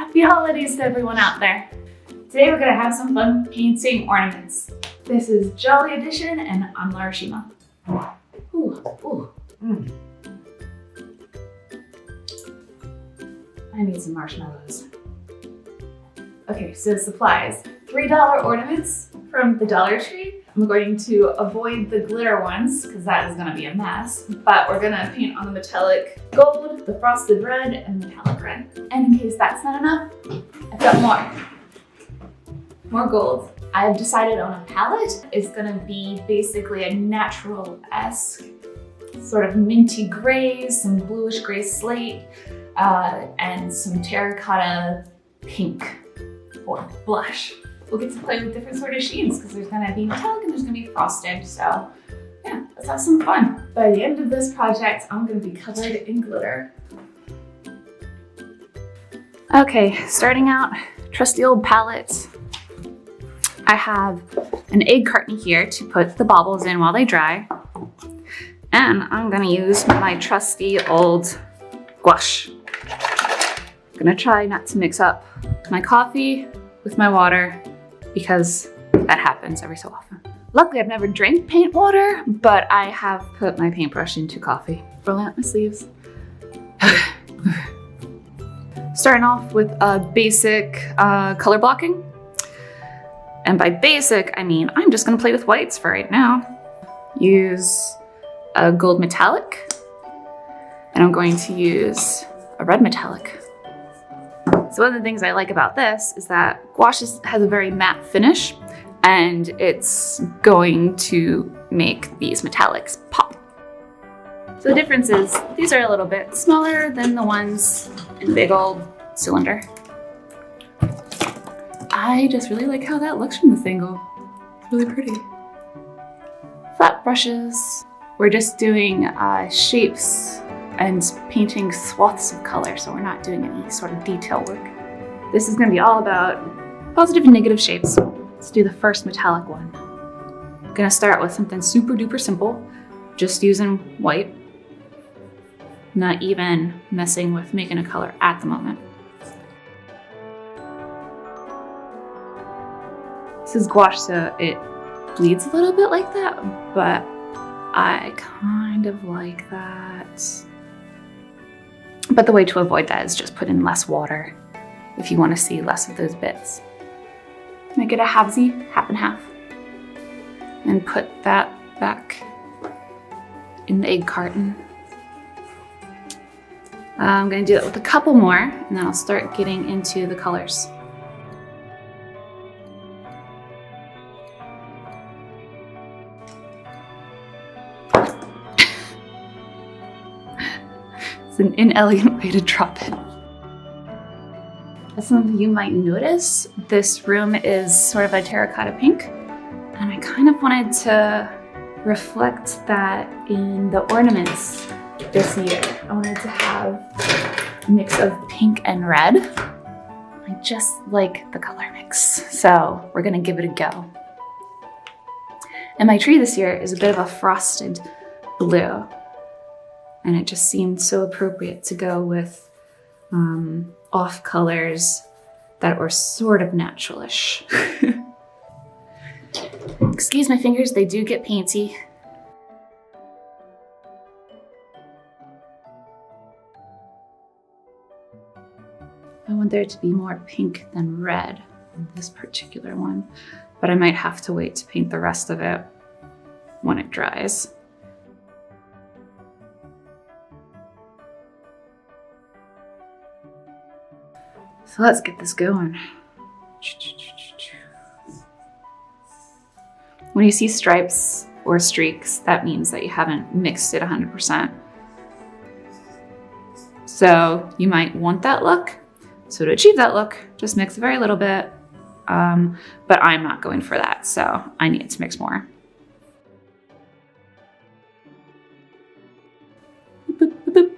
Happy holidays to everyone out there. Today we're gonna have some fun painting ornaments. This is Jolly Edition and I'm Larashima. I need some marshmallows. Okay, so supplies. $3 ornaments from the Dollar Tree. I'm going to avoid the glitter ones because that is gonna be a mess, but we're gonna paint on the metallic gold, the frosted red, and metallic red. And in case that's not enough, I've got more gold. I've decided on a palette. It's gonna be basically a natural-esque, sort of minty grays, some bluish gray slate, and some terracotta pink or blush. We'll get to play with different sort of sheens because there's gonna be metallic and there's gonna be frosted. So yeah, let's have some fun. By the end of this project, I'm gonna be covered in glitter. Okay, starting out, trusty old palette. I have an egg carton here to put the baubles in while they dry. And I'm gonna use my trusty old gouache. I'm gonna try not to mix up my coffee with my water because that happens every so often. Luckily, I've never drank paint water, but I have put my paintbrush into coffee. Rolling out my sleeves. Starting off with a basic color blocking. And by basic, I mean, I'm just gonna play with whites for right now. Use a gold metallic, and I'm going to use a red metallic. So one of the things I like about this is that gouache has a very matte finish, and it's going to make these metallics pop. So the difference is these are a little bit smaller than the ones in the big old cylinder. I just really like how that looks from this angle. It's really pretty. Flat brushes. We're just doing shapes and painting swaths of color, so we're not doing any sort of detail work. This is gonna be all about positive and negative shapes. Let's do the first metallic one. I'm gonna start with something super duper simple, just using white, not even messing with making a color at the moment. This is gouache, so it bleeds a little bit like that, but I kind of like that. But the way to avoid that is just put in less water if you want to see less of those bits. Make it a halvesy, half and half. And put that back in the egg carton. I'm going to do that with a couple more, and then I'll start getting into the colors. It's an inelegant way to drop it. As some of you might notice, this room is sort of a terracotta pink, and I kind of wanted to reflect that in the ornaments this year. I wanted to have a mix of pink and red. I just like the color mix, so we're gonna give it a go. And my tree this year is a bit of a frosted blue. And it just seemed so appropriate to go with off colors that were sort of naturalish. Excuse my fingers, they do get painty. I want there to be more pink than red on this particular one, but I might have to wait to paint the rest of it when it dries. So let's get this going. When you see stripes or streaks, that means that you haven't mixed it 100%. So you might want that look. So to achieve that look, just mix a very little bit. But I'm not going for that, so I need to mix more. Boop, boop, boop.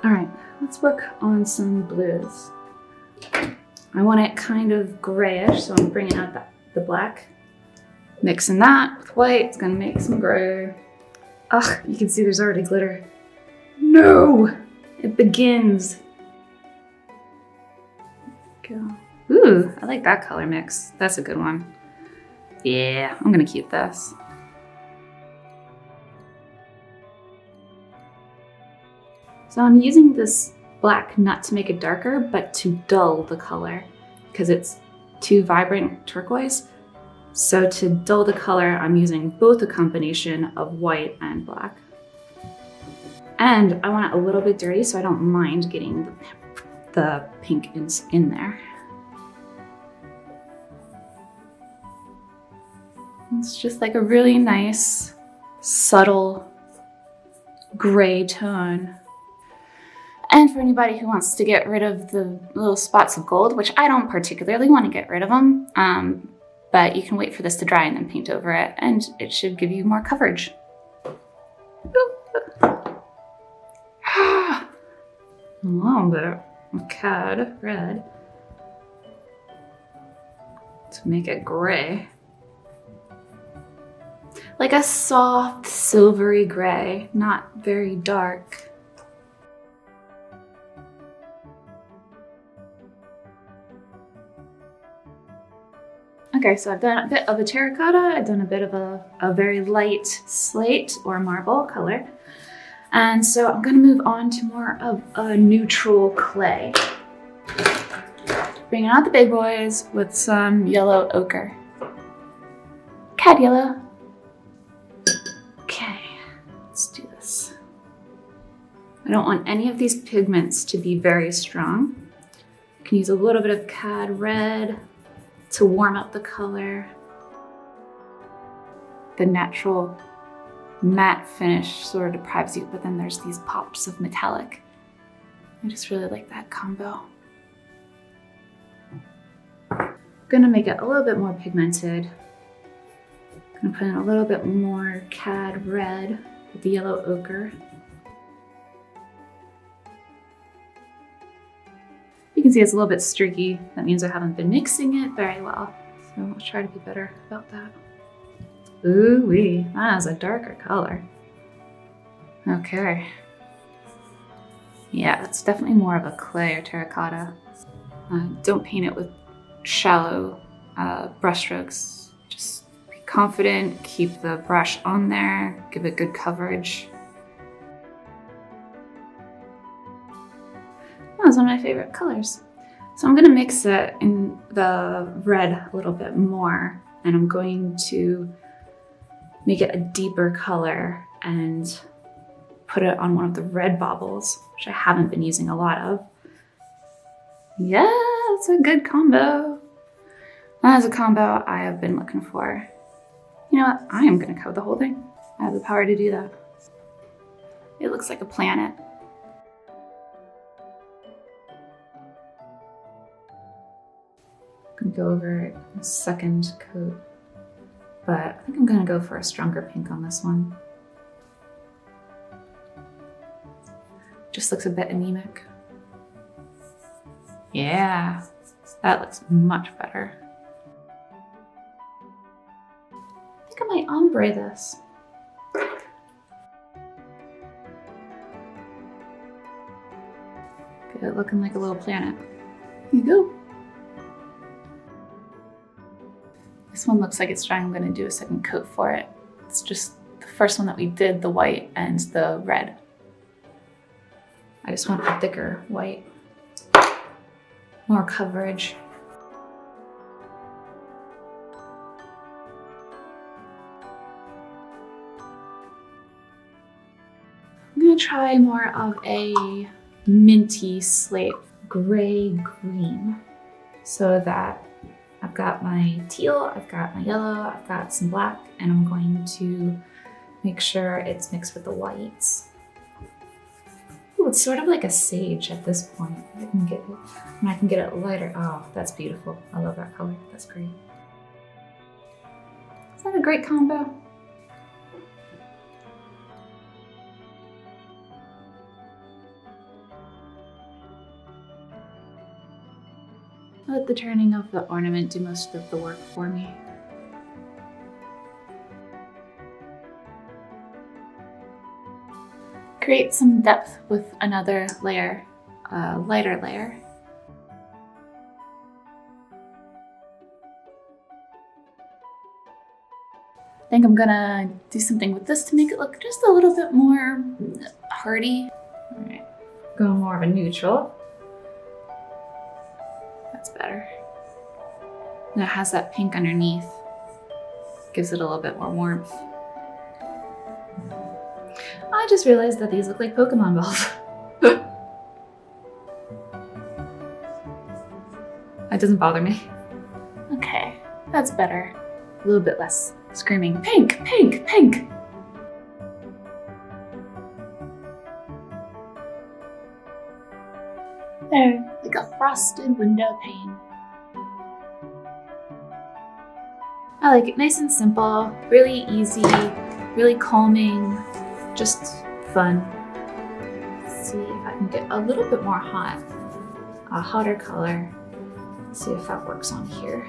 All right, let's work on some blues. I want it kind of grayish, so I'm bringing out the black. Mixing that with white, it's gonna make some gray. Ugh, you can see there's already glitter. No! It begins. Go. Ooh, I like that color mix. That's a good one. Yeah, I'm gonna keep this. So I'm using this black not to make it darker, but to dull the color because it's too vibrant turquoise. So to dull the color, I'm using both a combination of white and black. And I want it a little bit dirty, so I don't mind getting the pink in there. It's just like a really nice, subtle gray tone. And for anybody who wants to get rid of the little spots of gold, which I don't particularly want to get rid of them, but you can wait for this to dry and then paint over it, and it should give you more coverage. A little bit of cad red to make it gray. Like a soft, silvery gray, not very dark. Okay, so I've done a bit of a terracotta, I've done a bit of a very light slate or marble color. And so I'm gonna move on to more of a neutral clay. Bringing out the big boys with some yellow ochre. Cad yellow. Okay, let's do this. I don't want any of these pigments to be very strong. I can use a little bit of cad red to warm up the color. The natural matte finish sort of deprives you, but then there's these pops of metallic. I just really like that combo. I'm gonna make it a little bit more pigmented. I'm gonna put in a little bit more cad red with the yellow ochre. You can see it's a little bit streaky. That means I haven't been mixing it very well. So I'll try to be better about that. Ooh-wee, that is a darker color. Okay. Yeah, it's definitely more of a clay or terracotta. Don't paint it with shallow brush strokes. Just be confident, keep the brush on there, give it good coverage. That was one of my favorite colors. So I'm gonna mix it in the red a little bit more, and I'm going to make it a deeper color and put it on one of the red baubles, which I haven't been using a lot of. Yeah, that's a good combo. That is a combo I have been looking for. You know what? I am gonna coat the whole thing. I have the power to do that. It looks like a planet. I'm gonna go over a second coat, but I think I'm gonna go for a stronger pink on this one. Just looks a bit anemic. Yeah, that looks much better. I think I might ombre this. Get it looking like a little planet. Here you go. This one looks like it's dry. I'm gonna do a second coat for it. It's just the first one that we did, the white and the red. I just want a thicker white. More coverage. I'm gonna try more of a minty slate, gray green, so that I've got my teal, I've got my yellow, I've got some black, and I'm going to make sure it's mixed with the whites. Ooh, it's sort of like a sage at this point. I can get it, and I can get it lighter. Oh, that's beautiful. I love that color. That's great. Is that a great combo? Let the turning of the ornament do most of the work for me. create some depth with another layer, a lighter layer. I think I'm gonna do something with this to make it look just a little bit more hearty. All right, go more of a neutral. That's better. And it has that pink underneath. Gives it a little bit more warmth. I just realized that these look like Pokemon balls. That doesn't bother me. Okay, that's better. A little bit less screaming, pink, pink, pink. There, like a frosted window pane. I like it nice and simple, really easy, really calming, just fun. Let's see if I can get a little bit more hot, a hotter color. Let's see if that works on here.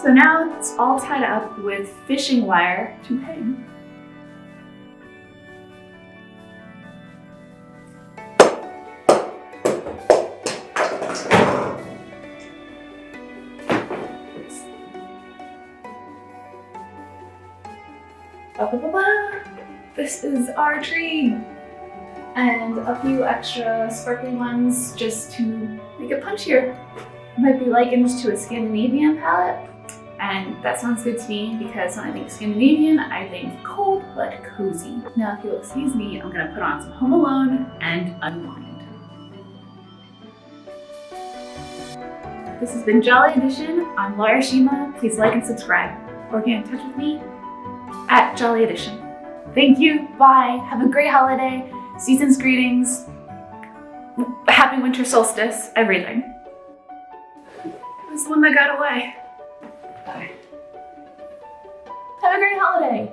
So now it's all tied up with fishing wire to hang. This is our tree! And a few extra sparkly ones just to make it punchier. It might be likened to a Scandinavian palette. And that sounds good to me because when I think Scandinavian, I think cold but cozy. Now if you'll excuse me, I'm gonna put on some Home Alone and unwind. This has been Jolly Edition. I'm Laura Shima. Please like and subscribe. Or get in touch with me at Jolly Edition. Thank you, bye, have a great holiday, season's greetings, happy winter solstice, everything. It was the one that got away. Bye. Have a great holiday.